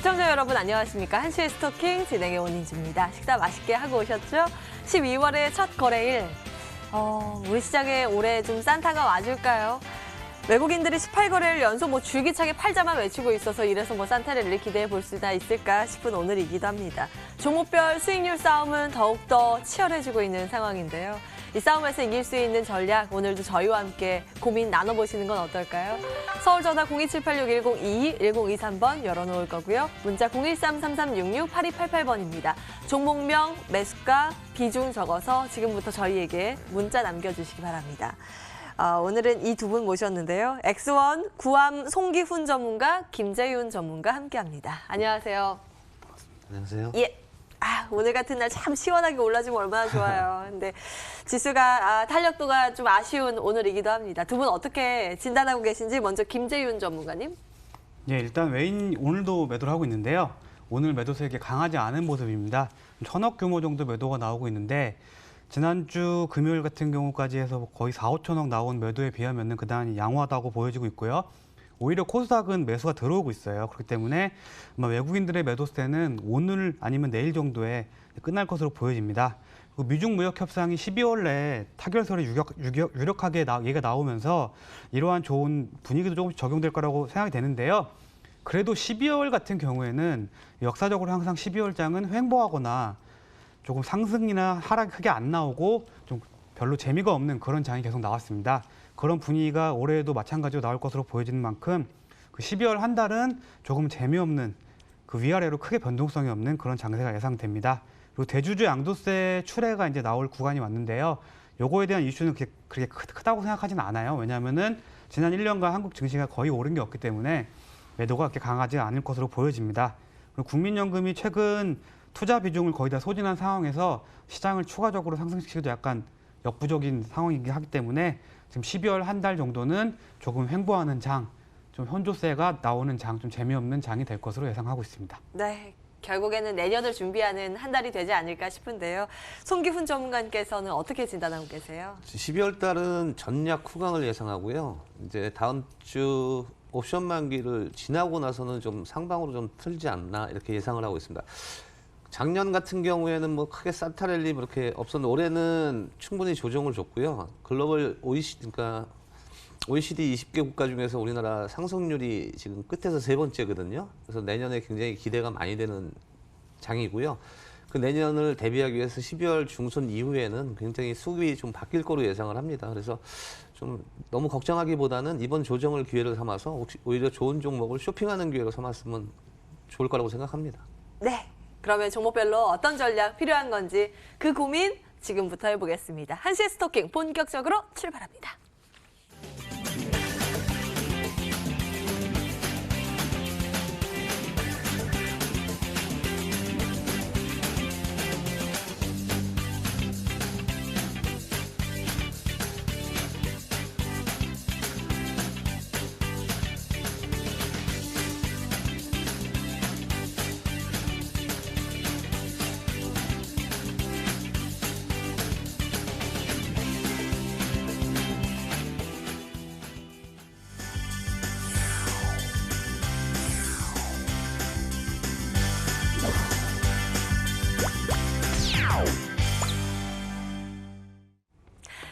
시청자 여러분 안녕하십니까. 한시의 스토킹 진행의 온인주입니다. 식사 맛있게 하고 오셨죠? 12월의 첫 거래일. 우리 시장에 올해 좀 산타가 와줄까요? 외국인들이 18거래일 연속 줄기차게 팔자만 외치고 있어서 이래서 산타를 릴리 기대해 볼 수나 있을까 싶은 오늘이기도 합니다. 종목별 수익률 싸움은 더욱더 치열해지고 있는 상황인데요. 이 싸움에서 이길 수 있는 전략, 오늘도 저희와 함께 고민 나눠보시는 건 어떨까요? 서울 전화 02786-1022, 1023번 열어놓을 거고요. 문자 013-3366-8288번입니다. 종목명, 매수가, 비중 적어서 지금부터 저희에게 문자 남겨주시기 바랍니다. 오늘은 이 두 분 모셨는데요. 엑스원 구암 송기훈 전문가, 김재윤 전문가 함께합니다. 안녕하세요. 안녕하세요. 예. 오늘 같은 날 참 시원하게 올라주면 얼마나 좋아요. 근데 지수가 탄력도가 좀 아쉬운 오늘이기도 합니다. 두 분 어떻게 진단하고 계신지 먼저 김재윤 전문가님. 예, 일단 외인 오늘도 매도를 하고 있는데요. 오늘 매도 세력이 강하지 않은 모습입니다. 1000억 규모 정도 매도가 나오고 있는데 지난주 금요일 같은 경우까지 해서 거의 4, 5천억 나온 매도에 비하면 그다지 양호하다고 보여지고 있고요. 오히려 코스닥은 매수가 들어오고 있어요. 그렇기 때문에 아마 외국인들의 매도세는 오늘 아니면 내일 정도에 끝날 것으로 보여집니다. 그리고 미중 무역 협상이 12월 내에 타결설이 유력하게 얘기가 나오면서 이러한 좋은 분위기도 조금씩 적용될 거라고 생각이 되는데요. 그래도 12월 같은 경우에는 역사적으로 항상 12월장은 횡보하거나 조금 상승이나 하락이 크게 안 나오고 좀 별로 재미가 없는 그런 장이 계속 나왔습니다. 그런 분위기가 올해에도 마찬가지로 나올 것으로 보여지는 만큼 그 12월 한 달은 조금 재미없는 그 위아래로 크게 변동성이 없는 그런 장세가 예상됩니다. 그리고 대주주 양도세 추례가 이제 나올 구간이 왔는데요. 요거에 대한 이슈는 그렇게 크다고 생각하지는 않아요. 왜냐하면은 지난 1년간 한국 증시가 거의 오른 게 없기 때문에 매도가 그렇게 강하지 않을 것으로 보여집니다. 그리고 국민연금이 최근 투자 비중을 거의 다 소진한 상황에서 시장을 추가적으로 상승시키기도 약간 역부족인 상황이기 하기 때문에 지금 12월 한 달 정도는 조금 횡보하는 장, 좀 현조세가 나오는 장, 좀 재미없는 장이 될 것으로 예상하고 있습니다. 네, 결국에는 내년을 준비하는 한 달이 되지 않을까 싶은데요. 송기훈 전문가님께서는 어떻게 진단하고 계세요? 12월 달은 전략 후강을 예상하고요. 이제 다음 주 옵션 만기를 지나고 나서는 좀 상방으로 좀 틀지 않나 이렇게 예상을 하고 있습니다. 작년 같은 경우에는 크게 산타 랠리 이렇게 없었는데 올해는 충분히 조정을 줬고요. 글로벌 OECD, 그러니까 OECD 20개 국가 중에서 우리나라 상승률이 지금 끝에서 세 번째거든요. 그래서 내년에 굉장히 기대가 많이 되는 장이고요. 그 내년을 대비하기 위해서 12월 중순 이후에는 굉장히 수급이 좀 바뀔 거로 예상을 합니다. 그래서 좀 너무 걱정하기보다는 이번 조정을 기회를 삼아서 오히려 좋은 종목을 쇼핑하는 기회로 삼았으면 좋을 거라고 생각합니다. 네. 그러면 종목별로 어떤 전략 필요한 건지 그 고민 지금부터 해보겠습니다. 한시의 스토킹 본격적으로 출발합니다.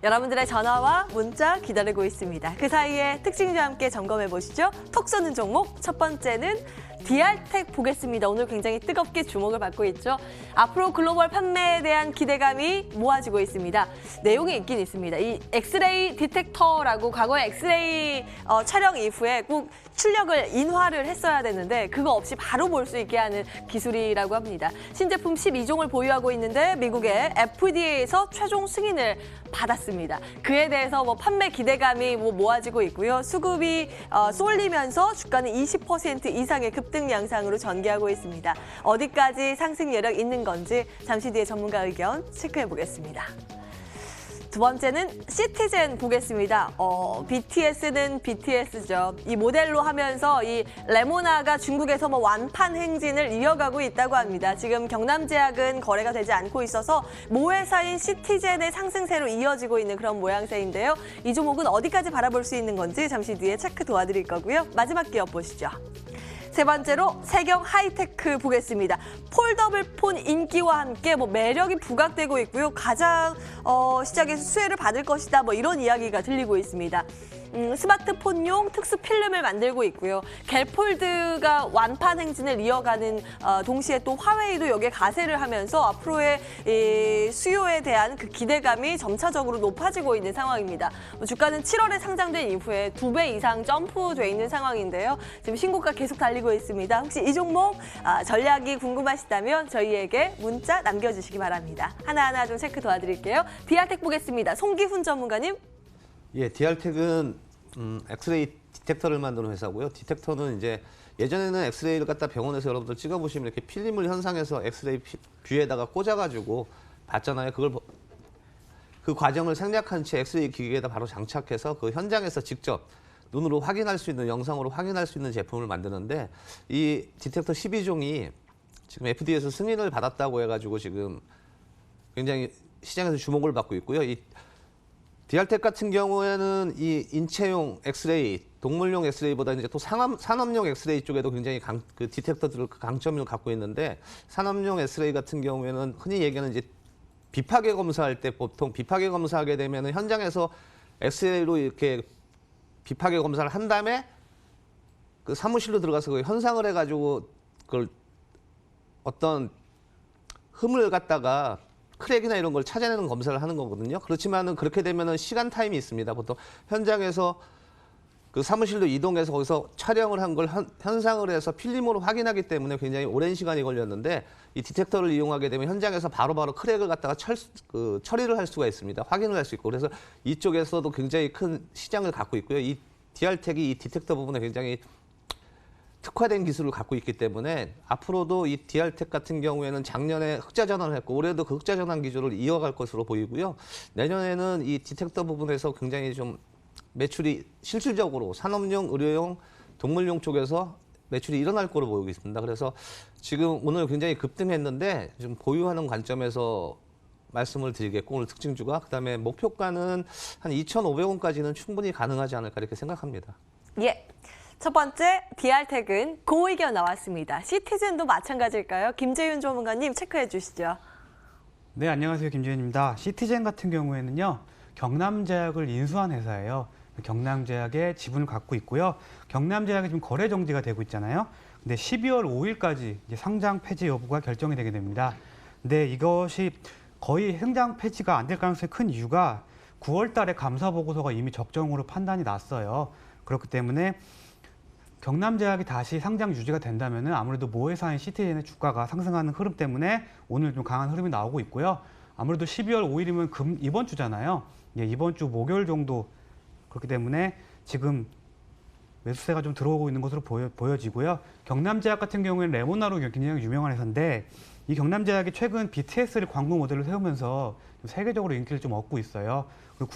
여러분들의 전화와 문자 기다리고 있습니다. 그 사이에 특징과 함께 점검해 보시죠. 톡 쏘는 종목 첫 번째는 DR텍 보겠습니다. 오늘 굉장히 뜨겁게 주목을 받고 있죠. 앞으로 글로벌 판매에 대한 기대감이 모아지고 있습니다. 내용이 있긴 있습니다. 이 엑스레이 디텍터라고 과거에 엑스레이 촬영 이후에 꼭 출력을 인화를 했어야 되는데 그거 없이 바로 볼 수 있게 하는 기술이라고 합니다. 신제품 12종을 보유하고 있는데 미국의 FDA에서 최종 승인을 받았습니다. 그에 대해서 판매 기대감이 모아지고 있고요. 수급이 쏠리면서 주가는 20% 이상의 급등 양상으로 전개하고 있습니다. 어디까지 상승 여력 있는 건지 잠시 뒤에 전문가 의견 체크해 보겠습니다. 두 번째는 시티젠 보겠습니다. BTS는 BTS죠. 이 모델로 하면서 이 레모나가 중국에서 완판 행진을 이어가고 있다고 합니다. 지금 경남제약은 거래가 되지 않고 있어서 모회사인 시티젠의 상승세로 이어지고 있는 그런 모양새인데요. 이 종목은 어디까지 바라볼 수 있는 건지 잠시 뒤에 체크 도와드릴 거고요. 마지막 기업 보시죠. 세 번째로 세경 하이테크 보겠습니다. 폴더블 폰 인기와 함께 매력이 부각되고 있고요. 가장 시장에서 수혜를 받을 것이다. 이런 이야기가 들리고 있습니다. 스마트폰용 특수 필름을 만들고 있고요. 갤폴드가 완판 행진을 이어가는 동시에 또 화웨이도 여기에 가세를 하면서 앞으로의 이 수요에 대한 그 기대감이 점차적으로 높아지고 있는 상황입니다. 주가는 7월에 상장된 이후에 2배 이상 점프돼 있는 상황인데요. 지금 신고가 계속 달리고 있습니다. 혹시 이 종목 전략이 궁금하시다면 저희에게 문자 남겨주시기 바랍니다. 하나하나 좀 체크 도와드릴게요. 디알텍 보겠습니다. 송기훈 전문가님. 예, 디알텍은 엑스레이 디텍터를 만드는 회사고요. 디텍터는 이제 예전에는 엑스레이를 갖다 병원에서 여러분들 찍어보시면 이렇게 필름을 현상해서 엑스레이 뷰에다가 꽂아가지고 봤잖아요. 그 과정을 생략한 채 엑스레이 기기에다 바로 장착해서 그 현장에서 직접 눈으로 확인할 수 있는, 영상으로 확인할 수 있는 제품을 만드는데, 이 디텍터 12종이 지금 FDA에서 승인을 받았다고 해가지고 지금 굉장히 시장에서 주목을 받고 있고요. 이 디알텍 같은 경우에는 이 인체용 엑스레이, 동물용 엑스레이보다 이제 또 산업용 엑스레이 쪽에도 굉장히 그 디텍터들을 강점을 갖고 있는데, 산업용 엑스레이 같은 경우에는 흔히 얘기하는 이제 비파괴 검사할 때 보통 비파괴 검사하게 되면은 현장에서 엑스레이로 이렇게 비파괴 검사를 한 다음에 그 사무실로 들어가서 그 현상을 해가지고 그걸 어떤 흠을 갖다가 크랙이나 이런 걸 찾아내는 검사를 하는 거거든요. 그렇지만은 그렇게 되면은 시간 타임이 있습니다. 보통 현장에서 그 사무실로 이동해서 거기서 촬영을 한 걸 현상을 해서 필름으로 확인하기 때문에 굉장히 오랜 시간이 걸렸는데, 이 디텍터를 이용하게 되면 현장에서 바로바로 크랙을 갖다가 처리를 할 수가 있습니다. 확인을 할 수 있고, 그래서 이쪽에서도 굉장히 큰 시장을 갖고 있고요. 이 디알텍이 이 디텍터 부분에 굉장히 특화된 기술을 갖고 있기 때문에 앞으로도 이 디알텍 같은 경우에는 작년에 흑자 전환을 했고 올해도 그 흑자 전환 기조를 이어갈 것으로 보이고요. 내년에는 이 디텍터 부분에서 굉장히 좀 매출이 실질적으로 산업용, 의료용, 동물용 쪽에서 매출이 일어날 거로 보이고 있습니다. 그래서 지금 오늘 굉장히 급등했는데 좀 보유하는 관점에서 말씀을 드리겠고, 오늘 특징주가 그다음에 목표가는 한 2,500원까지는 충분히 가능하지 않을까 이렇게 생각합니다. 예. 첫 번째 디알텍은 고의견 나왔습니다. 시티즌도 마찬가지일까요? 김재윤 전문가님 체크해 주시죠. 네, 안녕하세요. 김지현입니다. 시티젠 같은 경우에는요, 경남제약을 인수한 회사예요. 경남제약의 지분을 갖고 있고요. 경남제약이 지금 거래 정지가 되고 있잖아요. 근데 12월 5일까지 이제 상장 폐지 여부가 결정이 되게 됩니다. 근데 이것이 거의 상장 폐지가 안 될 가능성이 큰 이유가 9월 달에 감사 보고서가 이미 적정으로 판단이 났어요. 그렇기 때문에 경남제약이 다시 상장 유지가 된다면 아무래도 모회사인 시티젠의 주가가 상승하는 흐름 때문에 오늘 좀 강한 흐름이 나오고 있고요. 아무래도 12월 5일이면 이번 주잖아요. 예, 이번 주 목요일 정도, 그렇기 때문에 지금 매수세가 좀 들어오고 있는 것으로 보여지고요. 경남제약 같은 경우에는 레모나로 굉장히 유명한 회사인데, 이 경남제약이 최근 BTS를 광고 모델로 세우면서 세계적으로 인기를 좀 얻고 있어요. 그리고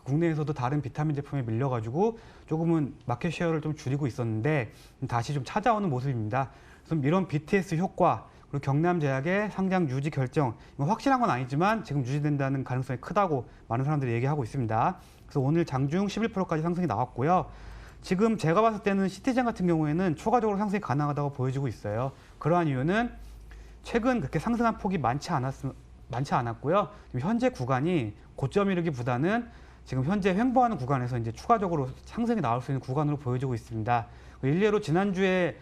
국내에서도 다른 비타민 제품에 밀려가지고 조금은 마켓 쉐어를 좀 줄이고 있었는데 다시 좀 찾아오는 모습입니다. 그래서 이런 BTS 효과, 그리고 경남제약의 상장 유지 결정, 확실한 건 아니지만 지금 유지된다는 가능성이 크다고 많은 사람들이 얘기하고 있습니다. 그래서 오늘 장중 11%까지 상승이 나왔고요. 지금 제가 봤을 때는 시티젠 같은 경우에는 추가적으로 상승이 가능하다고 보여지고 있어요. 그러한 이유는 최근 그렇게 상승한 폭이 많지 않았고요. 현재 구간이 고점 이르기보다는 지금 현재 횡보하는 구간에서 이제 추가적으로 상승이 나올 수 있는 구간으로 보여지고 있습니다. 일례로 지난주에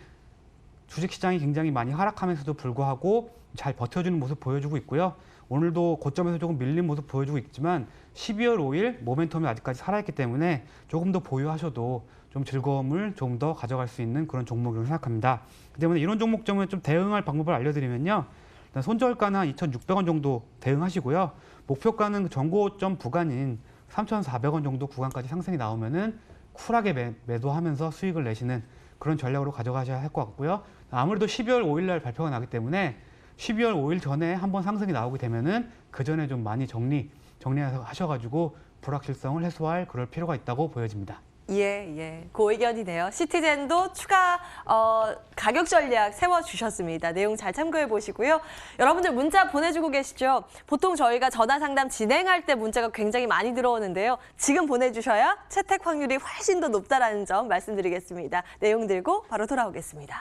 주식시장이 굉장히 많이 하락하면서도 불구하고 잘 버텨주는 모습 보여주고 있고요. 오늘도 고점에서 조금 밀린 모습 보여주고 있지만 12월 5일 모멘텀이 아직까지 살아있기 때문에 조금 더 보유하셔도 좀 즐거움을 좀 더 가져갈 수 있는 그런 종목이라고 생각합니다. 그 때문에 이런 종목점은 좀 대응할 방법을 알려드리면요. 일단 손절가는 한 2,600원 정도 대응하시고요. 목표가는 전고점 구간인 3,400원 정도 구간까지 상승이 나오면은 쿨하게 매도하면서 수익을 내시는 그런 전략으로 가져가셔야 할 것 같고요. 아무래도 12월 5일 날 발표가 나기 때문에 12월 5일 전에 한번 상승이 나오게 되면은 그 전에 좀 많이 정리하셔가지고 불확실성을 해소할 그럴 필요가 있다고 보여집니다. 예. 그 의견이네요. 시티젠도 추가 가격 전략 세워주셨습니다. 내용 잘 참고해 보시고요. 여러분들 문자 보내주고 계시죠? 보통 저희가 전화 상담 진행할 때 문자가 굉장히 많이 들어오는데요. 지금 보내주셔야 채택 확률이 훨씬 더 높다라는 점 말씀드리겠습니다. 내용 들고 바로 돌아오겠습니다.